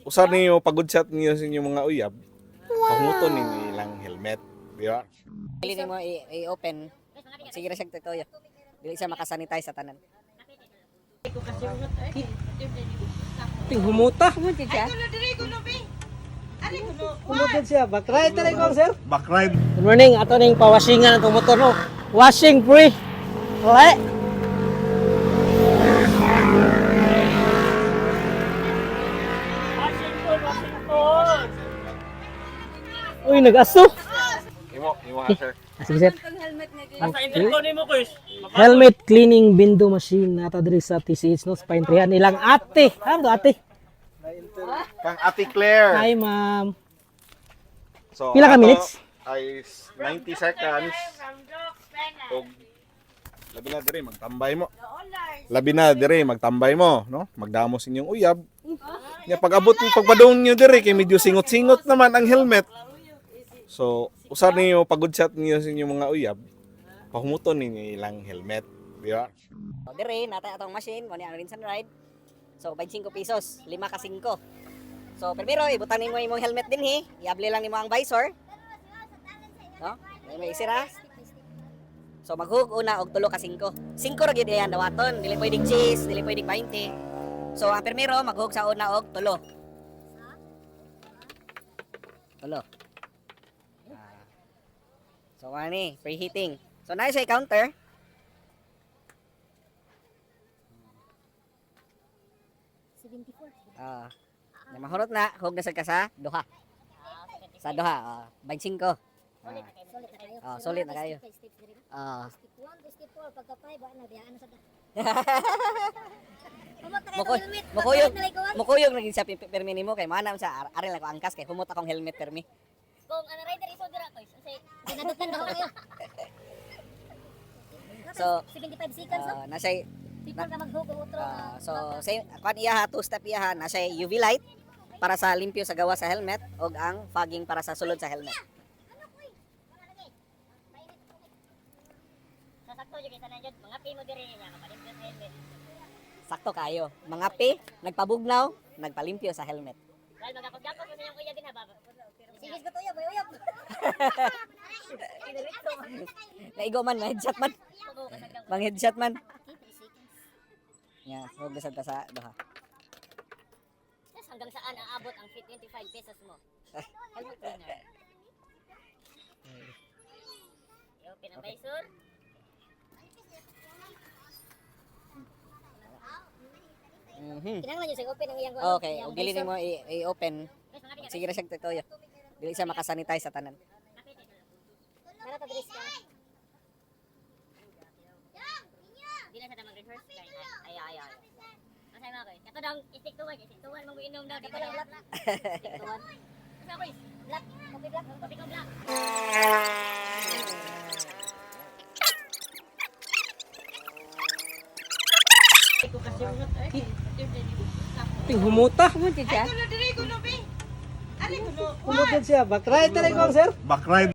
usar niyo pagod shot niyo sa inyong mga uyab, pahuton ninyo ilang helmet, di ba? Dili nimo i-open. Sige ra siya toyo. Dili siya makasanitize sa tanan. Ting humuta. Humuti siya. Humutid siya. Backright na ko, sir. Backride. Good morning. Ato ning pawashingan ng motor no. Washing free. Okay. Uy, nag-aso. Imo sir. Sige, sir. Helmet cleaning window machine nata diri sa TCH no paintrihan nilang ate. Ano ate? Kang Ate Claire. Hi, ma'am. So, Pila ka ato minutes? Ay 90 seconds. Og labi na dire magtambay mo. Labi na dire magtambay mo, no? Magdamos inyong uyab. Nya pag-abot ng pagpadong niyo dire kay medyo singot-singot naman ang helmet. So, usar niyo pagod shot niyo sa inyong mga uyab, pahumuton ninyo ilang helmet, di ba? So, dire natay atong machine kani ang rinse and ride. So 25 pesos, 5 ka 5. So primero ibutan nimo imong helmet dinhi, iable lang nimo ang visor. No? May isira. So maghug una og 3 ka 5. 5 ra gyud yan dawaton, dili pwedeng cheese, dili pwedeng 20. So ang primero maghug sa una og 3. 3. So ani, preheating. So na siya counter. Ah, na mahurot na, hug na sad ka sa duha. Sa duha, 25. Solid na kayo. Ah. Mukuyog na gid sa permi nimo kay manam sa ari lang ko angkas kay humot akong helmet permi. Kung ano rider iso dira ko kasi ginadutan daw kayo. So 75 seconds no? na siya People ka maghug og utro. so same kwan iya ha, two step iya ha, na siya UV light para sa limpyo sa gawa sa helmet og ang fogging para sa sulod sa helmet. Sasakto jud kay tanan jud mga pimo diri niya kapalimpyo sa helmet. Sakto kayo. Mga pi, nagpabugnaw, nagpalimpyo sa helmet. Dahil magapagdapos sa iyang kuya din ha baba. Sige ko tuyab, uyab. Naigo man, headshot man. Bang headshot man. Yeah, huwag nasad ta sa duha. Yes, hanggang saan aabot ang 25 pesos mo? Helmet cleaner. Open ang visor. Kinahanglan yun sa open ang iyang Okay, ug dili nimo i-open. Sige ra siya toyo. Dili siya makasanitize sa tanan. Para ta diri ka. Dili sa tamang rehearse kay ay. Masay mga koy. Kato daw stick to one mong inom daw di ba black. Stick to one. Kasi ako is black, kopi ko black. Ting humuta. Humuti siya. Humutid siya. Backright na ko, sir. Backride.